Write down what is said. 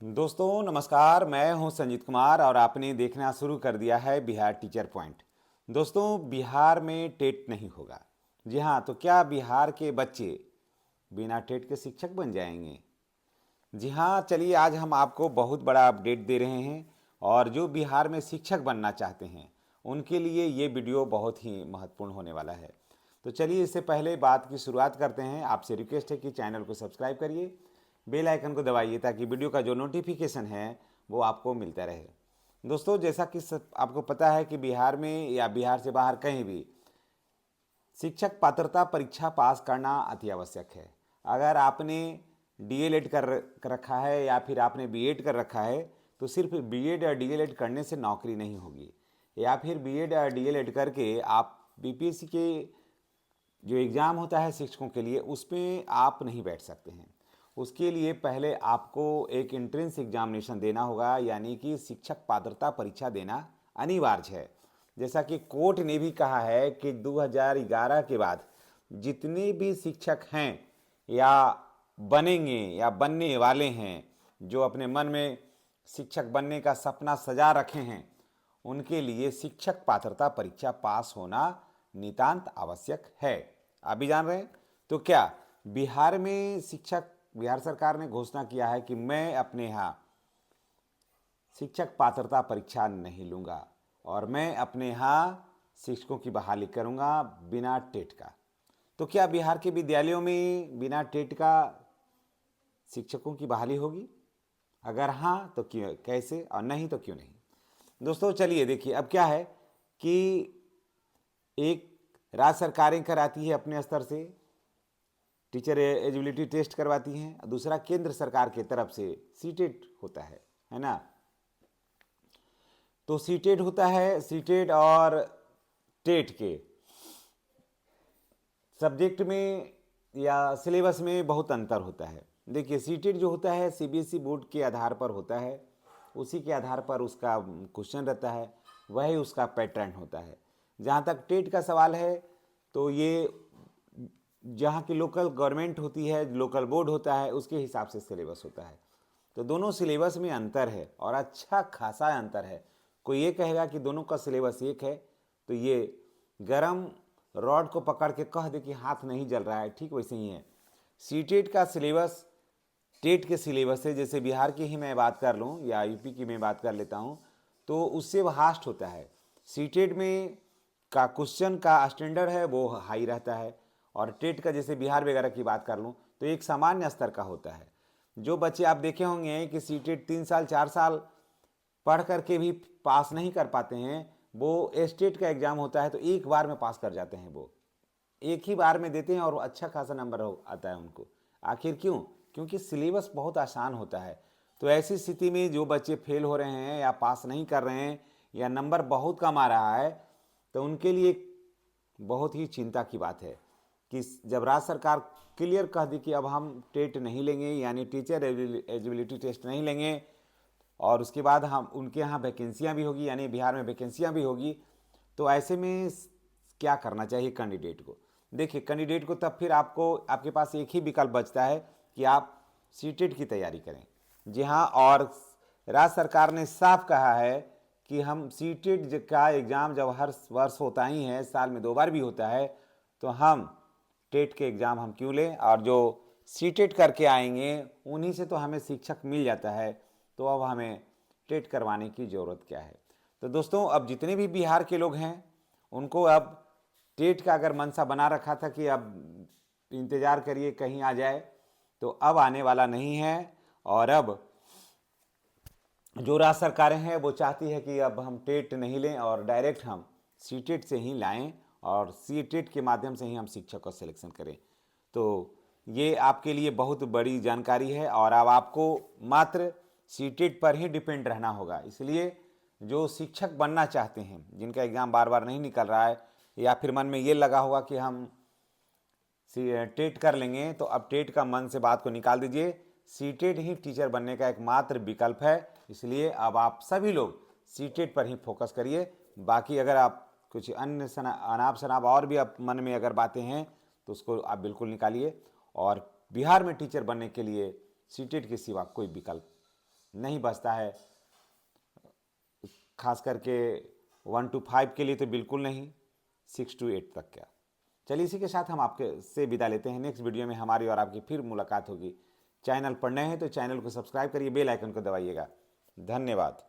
दोस्तों नमस्कार, मैं हूं संजीत कुमार और आपने देखना शुरू कर दिया है बिहार टीचर पॉइंट। दोस्तों, बिहार में टेट नहीं होगा। जी हाँ, तो क्या बिहार के बच्चे बिना टेट के शिक्षक बन जाएंगे? जी हाँ, चलिए आज हम आपको बहुत बड़ा अपडेट दे रहे हैं और जो बिहार में शिक्षक बनना चाहते हैं उनके लिए ये वीडियो बहुत ही महत्वपूर्ण होने वाला है। तो चलिए इससे पहले बात की शुरुआत करते हैं। आपसे रिक्वेस्ट है कि चैनल को सब्सक्राइब करिए, बेल आइकन को दबाइए ताकि वीडियो का जो नोटिफिकेशन है वो आपको मिलता रहे। दोस्तों, जैसा कि आपको पता है कि बिहार में या बिहार से बाहर कहीं भी शिक्षक पात्रता परीक्षा पास करना अति आवश्यक है। अगर आपने डीएलएड कर रखा है या फिर आपने बीएड कर रखा है तो सिर्फ बीएड या डीएलएड करने से नौकरी नहीं होगी, या फिर बीएड या डीएलएड करके आप बीपीएससी के जो एग्ज़ाम होता है शिक्षकों के लिए उसमें आप नहीं बैठ सकते हैं। उसके लिए पहले आपको एक एंट्रेंस एग्जामिनेशन देना होगा, यानी कि शिक्षक पात्रता परीक्षा देना अनिवार्य है। जैसा कि कोर्ट ने भी कहा है कि 2011 के बाद जितने भी शिक्षक हैं या बनेंगे या बनने वाले हैं, जो अपने मन में शिक्षक बनने का सपना सजा रखे हैं, उनके लिए शिक्षक पात्रता परीक्षा पास होना नितांत आवश्यक है। आप भी जान रहे हैं। तो क्या बिहार में बिहार सरकार ने घोषणा किया है कि मैं अपने यहाँ शिक्षक पात्रता परीक्षा नहीं लूँगा और मैं अपने यहाँ शिक्षकों की बहाली करूँगा बिना टेट का। तो क्या बिहार के विद्यालयों में बिना टेट का शिक्षकों की बहाली होगी? अगर हाँ तो क्यों, कैसे, और नहीं तो क्यों नहीं? दोस्तों चलिए देखिए, अब क्या है कि एक राज्य सरकारें कराती है अपने स्तर से, टीचर एलिजिबिलिटी टेस्ट करवाती हैं। दूसरा केंद्र सरकार की तरफ से सीटेट होता है ना। तो सीटेट होता है, सीटेट और टेट के सब्जेक्ट में या सिलेबस में बहुत अंतर होता है। देखिए, सीटेट जो होता है सीबीएसई बोर्ड के आधार पर होता है, उसी के आधार पर उसका क्वेश्चन रहता है, वही उसका पैटर्न होता है। जहाँ तक टेट का सवाल है तो ये जहाँ की लोकल गवर्नमेंट होती है, लोकल बोर्ड होता है, उसके हिसाब से सिलेबस होता है। तो दोनों सिलेबस में अंतर है और अच्छा खासा अंतर है। कोई ये कहेगा कि दोनों का सिलेबस एक है तो ये गरम रॉड को पकड़ के कह दे कि हाथ नहीं जल रहा है, ठीक वैसे ही है। सीटेट का सिलेबस टेट के सिलेबस से, जैसे बिहार की ही मैं बात कर लूँ या यूपी की मैं बात कर लेता हूँ, तो उससे वास्ट होता है। सीटेट में का क्वेश्चन का स्टैंडर्ड है वो हाई रहता है, और टेट का जैसे बिहार वगैरह की बात कर लूँ तो एक सामान्य स्तर का होता है। जो बच्चे आप देखे होंगे कि सीटेट 3 साल 4 साल पढ़ करके भी पास नहीं कर पाते हैं, वो स्टेट का एग्ज़ाम होता है तो एक बार में पास कर जाते हैं। वो एक ही बार में देते हैं और अच्छा खासा नंबर आता है उनको। आखिर क्यों? क्योंकि सिलेबस बहुत आसान होता है। तो ऐसी स्थिति में जो बच्चे फेल हो रहे हैं या पास नहीं कर रहे हैं या नंबर बहुत कम आ रहा है, तो उनके लिए बहुत ही चिंता की बात है कि जब राज्य सरकार क्लियर कह दी कि अब हम टेट नहीं लेंगे, यानी टीचर एलिजिबिलिटी टेस्ट नहीं लेंगे, और उसके बाद हम उनके यहाँ वैकेंसियाँ भी होगी, यानी बिहार में वैकेंसियाँ भी होगी, तो ऐसे में क्या करना चाहिए कैंडिडेट को? देखिए, कैंडिडेट को तब फिर आपके पास एक ही विकल्प बचता है कि आप सीटेट की तैयारी करें। जी हाँ, और राज्य सरकार ने साफ कहा है कि हम सीटेट का एग्ज़ाम जब हर वर्ष होता ही है, साल में 2 बार भी होता है, तो हम टेट के एग्ज़ाम हम क्यों लें, और जो सीटेट करके आएंगे उन्हीं से तो हमें शिक्षक मिल जाता है, तो अब हमें टेट करवाने की ज़रूरत क्या है? तो दोस्तों, अब जितने भी बिहार के लोग हैं उनको अब टेट का अगर मनसा बना रखा था कि अब इंतज़ार करिए कहीं आ जाए, तो अब आने वाला नहीं है। और अब जो राज्य सरकारें हैं वो चाहती है कि अब हम टेट नहीं लें और डायरेक्ट हम सीटेट से ही लाएं और सीटेट के माध्यम से ही हम शिक्षक का सिलेक्शन करें। तो ये आपके लिए बहुत बड़ी जानकारी है और अब आपको मात्र सीटेट पर ही डिपेंड रहना होगा। इसलिए जो शिक्षक बनना चाहते हैं, जिनका एग्ज़ाम बार बार नहीं निकल रहा है, या फिर मन में ये लगा होगा कि हम टेट कर लेंगे, तो अब टेट का मन से बात को निकाल दीजिए। सीटेट ही टीचर बनने का एकमात्र विकल्प है। इसलिए अब आप सभी लोग सीटेट पर ही फोकस करिए। बाकी अगर आप कुछ अन्य अनाप शनाप और भी आप मन में अगर बातें हैं तो उसको आप बिल्कुल निकालिए। और बिहार में टीचर बनने के लिए सीटेट के सिवा कोई विकल्प नहीं बचता है, खास करके 1 to 5 के लिए तो बिल्कुल नहीं, 6 to 8 तक क्या। चलिए इसी के साथ हम आपके से विदा लेते हैं। नेक्स्ट वीडियो में हमारी और आपकी फिर मुलाकात होगी। चैनल पर नए हैं तो चैनल को सब्सक्राइब करिए, बेल आइकन को दबाइएगा। धन्यवाद।